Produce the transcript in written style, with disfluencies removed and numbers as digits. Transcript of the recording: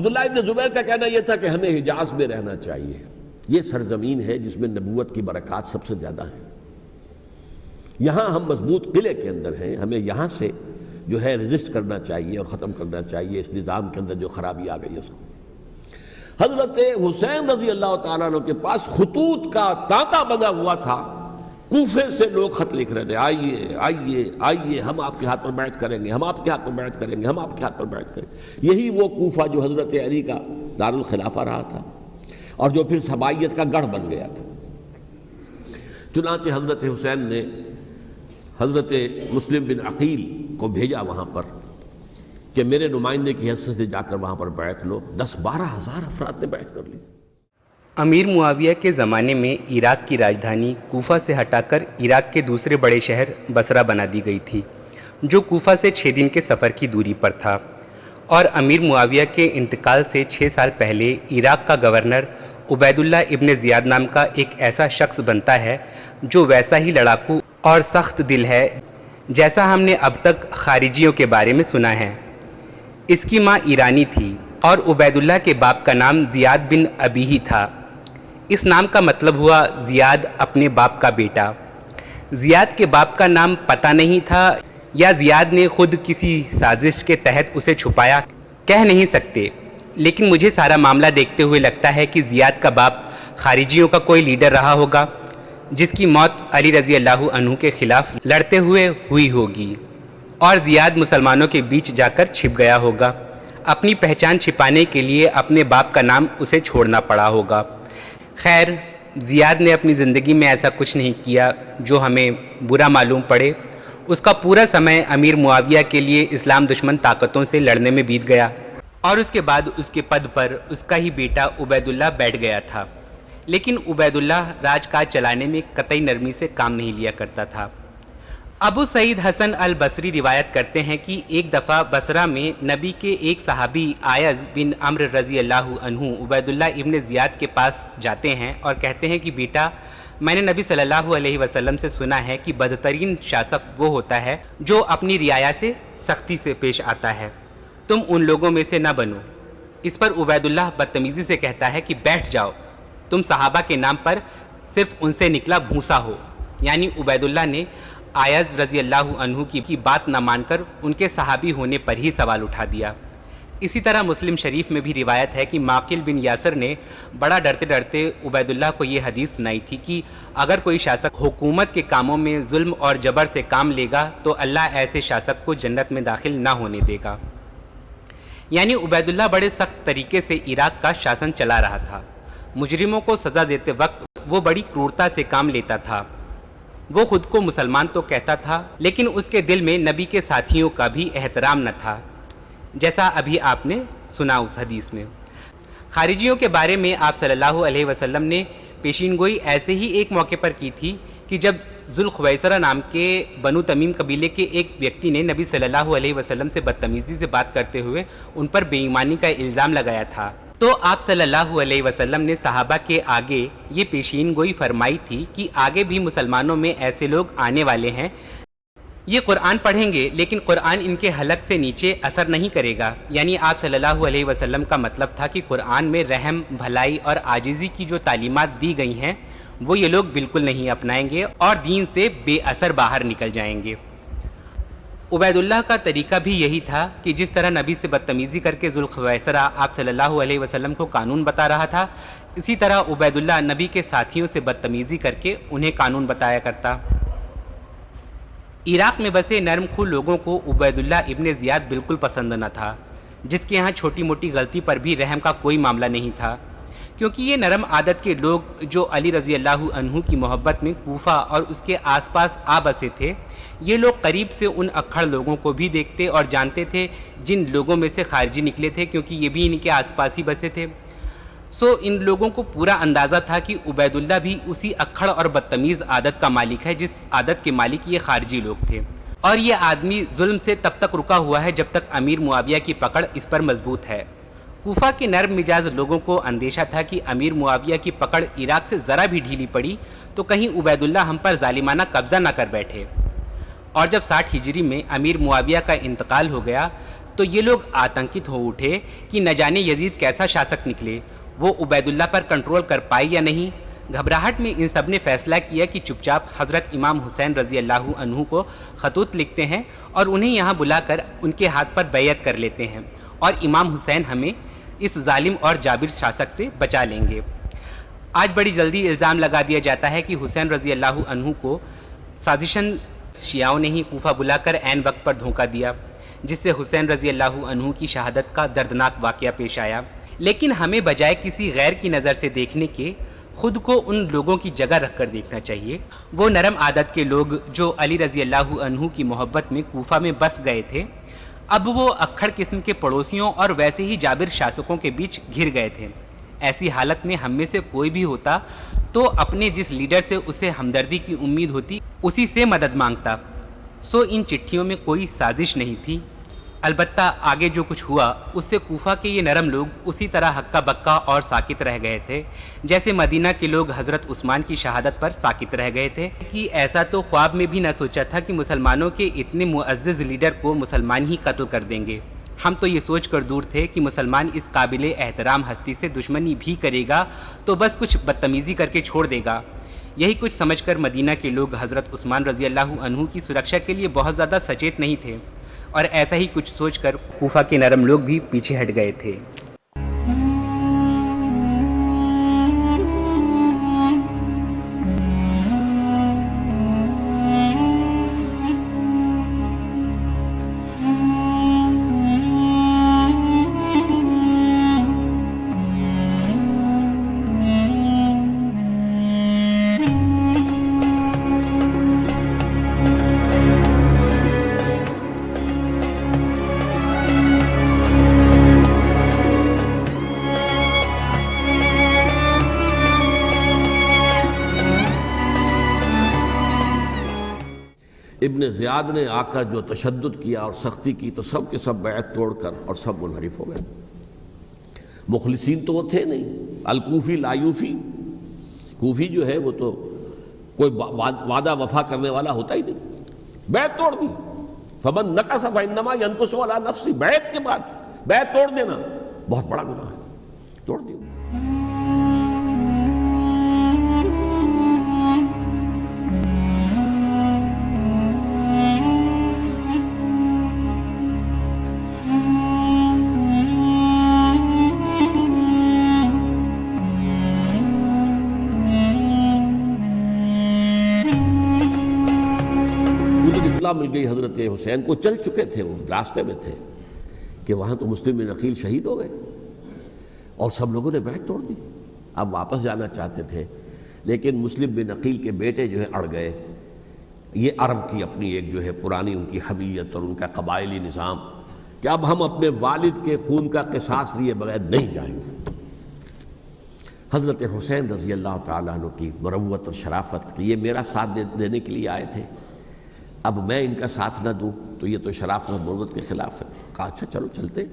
عبداللہ ابن زبیر کا کہنا یہ تھا کہ ہمیں حجاز میں رہنا چاہیے، یہ سرزمین ہے جس میں نبوت کی برکات سب سے زیادہ ہیں، یہاں ہم مضبوط قلعے کے اندر ہیں، ہمیں یہاں سے جو ہے ریزسٹ کرنا چاہیے اور ختم کرنا چاہیے اس نظام کے اندر جو خرابی آ گئی ہے اس کو۔ حضرت حسین رضی اللہ تعالیٰ عنہ کے پاس خطوط کا تانتا بنا ہوا تھا، کوفے سے لوگ خط لکھ رہے تھے، آئیے آئیے آئیے، ہم آپ کے ہاتھ پر بیعت کریں گے، ہم آپ کے ہاتھ پر بیعت کریں گے، ہم آپ کے ہاتھ پر بیعت کریں گے۔ یہی وہ کوفہ جو حضرت علی کا دارالخلافہ رہا تھا اور جو پھر سبائیت کا گڑھ بن گیا تھا۔ چنانچہ حضرت حسین نے حضرت مسلم بن عقیل کو بھیجا وہاں پر کہ میرے نمائندے کی حیثیت سے جا کر وہاں پر بیعت لو۔ 10-12 ہزار افراد نے بیعت کر لی۔ امیر معاویہ کے زمانے میں عراق کی راجدھانی کوفہ سے ہٹا کر عراق کے دوسرے بڑے شہر بصرہ بنا دی گئی تھی، جو کوفہ سے 6 دن کے سفر کی دوری پر تھا، اور امیر معاویہ کے انتقال سے 6 سال پہلے عراق کا گورنر عبید اللہ ابن زیاد نام کا ایک ایسا شخص بنتا ہے جو ویسا ہی لڑاکو اور سخت دل ہے جیسا ہم نے اب تک خارجیوں کے بارے میں سنا ہے۔ اس کی ماں ایرانی تھی اور عبید اللہ کے باپ کا نام زیاد بن ابیہ تھا۔ اس نام کا مطلب ہوا زیاد اپنے باپ کا بیٹا۔ زیاد کے باپ کا نام پتہ نہیں تھا یا زیاد نے خود کسی سازش کے تحت اسے چھپایا، کہہ نہیں سکتے، لیکن مجھے سارا معاملہ دیکھتے ہوئے لگتا ہے کہ زیاد کا باپ خارجیوں کا کوئی لیڈر رہا ہوگا جس کی موت علی رضی اللہ عنہ کے خلاف لڑتے ہوئے ہوئی ہوگی، اور زیاد مسلمانوں کے بیچ جا کر چھپ گیا ہوگا۔ اپنی پہچان چھپانے کے لیے اپنے باپ کا نام اسے چھوڑنا پڑا ہوگا۔ خیر، زیاد نے اپنی زندگی میں ایسا کچھ نہیں کیا جو ہمیں برا معلوم پڑے۔ اس کا پورا سمے امیر معاویہ کے لیے اسلام دشمن طاقتوں سے لڑنے میں بیت گیا، اور اس کے بعد اس کے پد پر اس کا ہی بیٹا عبید اللہ بیٹھ گیا تھا۔ لیکن عبید اللہ راج کاج چلانے میں قطعی نرمی سے کام نہیں لیا کرتا تھا۔ ابو سعید حسن البصری روایت کرتے ہیں کہ ایک دفعہ بصرہ میں نبی کے ایک صحابی عائض بن عمرو رضی اللہ عنہ عبید اللہ ابن زیاد کے پاس جاتے ہیں اور کہتے ہیں کہ بیٹا، میں نے نبی صلی اللہ علیہ وسلم سے سنا ہے کہ بدترین شاسک وہ ہوتا ہے جو اپنی رعایا سے سختی سے پیش آتا ہے، تم ان لوگوں میں سے نہ بنو۔ اس پر عبید اللہ بدتمیزی سے کہتا ہے کہ بیٹھ جاؤ، تم صحابہ کے نام پر صرف ان سے نکلا بھوسا ہو۔ یعنی عبید اللہ نے عائض رضی اللہ عنہ کی بات نہ مان کر ان کے صحابی ہونے پر ہی سوال اٹھا دیا۔ اسی طرح مسلم شریف میں بھی روایت ہے کہ معقل بن یاسر نے بڑا ڈرتے ڈرتے عبید اللہ کو یہ حدیث سنائی تھی کہ اگر کوئی شاسک حکومت کے کاموں میں ظلم اور جبر سے کام لے گا تو اللہ ایسے شاسک کو جنت میں داخل نہ ہونے دے گا۔ یعنی عبید اللہ بڑے سخت طریقے سے عراق کا شاسن چلا رہا تھا۔ مجرموں کو سزا دیتے وقت وہ بڑی کرورتا سے کام لیتا تھا۔ وہ خود کو مسلمان تو کہتا تھا، لیکن اس کے دل میں نبی کے ساتھیوں کا بھی احترام نہ تھا، جیسا ابھی آپ نے سنا اس حدیث میں۔ خارجیوں کے بارے میں آپ صلی اللہ علیہ وسلم نے پیشین گوئی ایسے ہی ایک موقع پر کی تھی کہ جب ذوالخویسرہ نام کے بنو تمیم قبیلے کے ایک ویکتی نے نبی صلی اللہ علیہ وسلم سے بدتمیزی سے بات کرتے ہوئے ان پر بے ایمانی کا الزام لگایا تھا، تو آپ صلی اللہ علیہ وسلم نے صحابہ کے آگے یہ پیشین گوئی فرمائی تھی کہ آگے بھی مسلمانوں میں ایسے لوگ آنے والے ہیں، یہ قرآن پڑھیں گے لیکن قرآن ان کے حلق سے نیچے اثر نہیں کرے گا۔ یعنی آپ صلی اللہ علیہ وسلم کا مطلب تھا کہ قرآن میں رحم، بھلائی اور عاجزی کی جو تعلیمات دی گئی ہیں وہ یہ لوگ بالکل نہیں اپنائیں گے اور دین سے بے اثر باہر نکل جائیں گے۔ عبید اللہ کا طریقہ بھی یہی تھا کہ جس طرح نبی سے بدتمیزی کر کے ذوالخویسرہ آپ صلی اللہ علیہ وسلم کو قانون بتا رہا تھا، اسی طرح عبید اللہ نبی کے ساتھیوں سے بدتمیزی کر کے انہیں قانون بتایا کرتا۔ عراق میں بسے نرم خو لوگوں کو عبید اللہ ابن زیاد بالکل پسند نہ تھا، جس کے ہاں چھوٹی موٹی غلطی پر بھی رحم کا کوئی معاملہ نہیں تھا، کیونکہ یہ نرم عادت کے لوگ جو علی رضی اللہ عنہ کی محبت میں کوفہ اور اس کے آس پاس آ بسے تھے، یہ لوگ قریب سے ان اکھڑ لوگوں کو بھی دیکھتے اور جانتے تھے جن لوگوں میں سے خارجی نکلے تھے، کیونکہ یہ بھی ان کے آس پاس ہی بسے تھے۔ ان لوگوں کو پورا اندازہ تھا کہ عبید اللہ بھی اسی اکھڑ اور بدتمیز عادت کا مالک ہے جس عادت کے مالک یہ خارجی لوگ تھے، اور یہ آدمی ظلم سے تب تک رکا ہوا ہے جب تک امیر معاویہ کی پکڑ اس پر مضبوط ہے۔ کوفہ کے نرم مزاج لوگوں کو اندیشہ تھا کہ امیر معاویہ کی پکڑ عراق سے ذرا بھی ڈھیلی پڑی تو کہیں عبید اللہ ہم پر ظالمانہ قبضہ نہ کر بیٹھے۔ اور جب 60 ہجری میں امیر معاویہ کا انتقال ہو گیا تو یہ لوگ آتنکت ہو اٹھے کہ نہ جانے یزید کیسا شاسک نکلے، وہ عبید اللہ پر کنٹرول کر پائے یا نہیں۔ گھبراہٹ میں ان سب نے فیصلہ کیا کہ چپ چاپ حضرت امام حسین رضی اللہ عنہ کو خطوط لکھتے ہیں اور انہیں یہاں بلا کر ان کے ہاتھ پر بیعت کر لیتے ہیں، اور امام حسین ہمیں اس ظالم اور جابر شاسک سے بچا لیں گے۔ آج بڑی جلدی الزام لگا دیا جاتا ہے کہ حسین رضی اللہ عنہ کو سازشاً شیعوں نے ہی کوفہ بلا کر عین وقت پر دھوکہ دیا، جس سے حسین رضی اللہ عنہ کی شہادت کا دردناک واقعہ پیش آیا۔ لیکن ہمیں بجائے کسی غیر کی نظر سے دیکھنے کے خود کو ان لوگوں کی جگہ رکھ کر دیکھنا چاہیے۔ وہ نرم عادت کے لوگ جو علی رضی اللہ عنہ کی محبت میں کوفہ میں بس گئے تھے، اب وہ اکھڑ قسم کے پڑوسیوں اور ویسے ہی جابر شاسکوں کے بیچ گھر گئے تھے۔ ایسی حالت میں ہم میں سے کوئی بھی ہوتا تو اپنے جس لیڈر سے اسے ہمدردی کی امید ہوتی اسی سے مدد مانگتا۔ سو ان چٹھیوں میں کوئی سازش نہیں تھی۔ البتہ آگے جو کچھ ہوا اس سے کوفہ کے یہ نرم لوگ اسی طرح ہکا بکا اور ساکت رہ گئے تھے جیسے مدینہ کے لوگ حضرت عثمان کی شہادت پر ساکت رہ گئے تھے کہ ایسا تو خواب میں بھی نہ سوچا تھا کہ مسلمانوں کے اتنے معزز لیڈر کو مسلمان ہی قتل کر دیں گے۔ ہم تو یہ سوچ کر دور تھے کہ مسلمان اس قابل احترام ہستی سے دشمنی بھی کرے گا تو بس کچھ بدتمیزی کر کے چھوڑ دے گا۔ یہی کچھ سمجھ کر مدینہ کے لوگ حضرت عثمان رضی اللہ عنہ کی سرکشا کے لیے بہت زیادہ سچیت نہیں تھے، اور ایسا ہی کچھ سوچ کر کوفہ کے نرم لوگ بھی پیچھے ہٹ گئے تھے۔ ابن زیاد نے آ کر جو تشدد کیا اور سختی کی تو سب کے سب بیعت توڑ کر اور سب منحرف ہو گئے۔ مخلصین تو وہ تھے نہیں، الکوفی لایوفی، کوفی جو ہے وہ تو کوئی وعدہ وفا کرنے والا ہوتا ہی نہیں، بیعت توڑ دی۔ فمن نقص فانما ينقص على نفسه، بیعت کے بعد بیعت توڑ دینا بہت بڑا گناہ ہے، توڑ دی۔ اطلاع مل گئی حضرت حسین کو، چل چکے تھے، وہ راستے میں تھے کہ وہاں تو مسلم بن عقیل شہید ہو گئے اور سب لوگوں نے بیعت توڑ دی۔ اب واپس جانا چاہتے تھے لیکن مسلم بن عقیل کے بیٹے جو ہے اڑ گئے۔ یہ عرب کی اپنی ایک جو ہے پرانی ان کی حمیت اور ان کا قبائلی نظام کہ اب ہم اپنے والد کے خون کا قصاص لیے بغیر نہیں جائیں گے۔ حضرت حسین رضی اللہ تعالیٰ عنہ کی مروت اور شرافت کہ یہ میرا ساتھ دینے کے لیے آئے تھے، اب میں ان کا ساتھ نہ دوں تو یہ تو شرافت اور مروت کے خلاف ہے۔ کہا اچھا چلو چلتے۔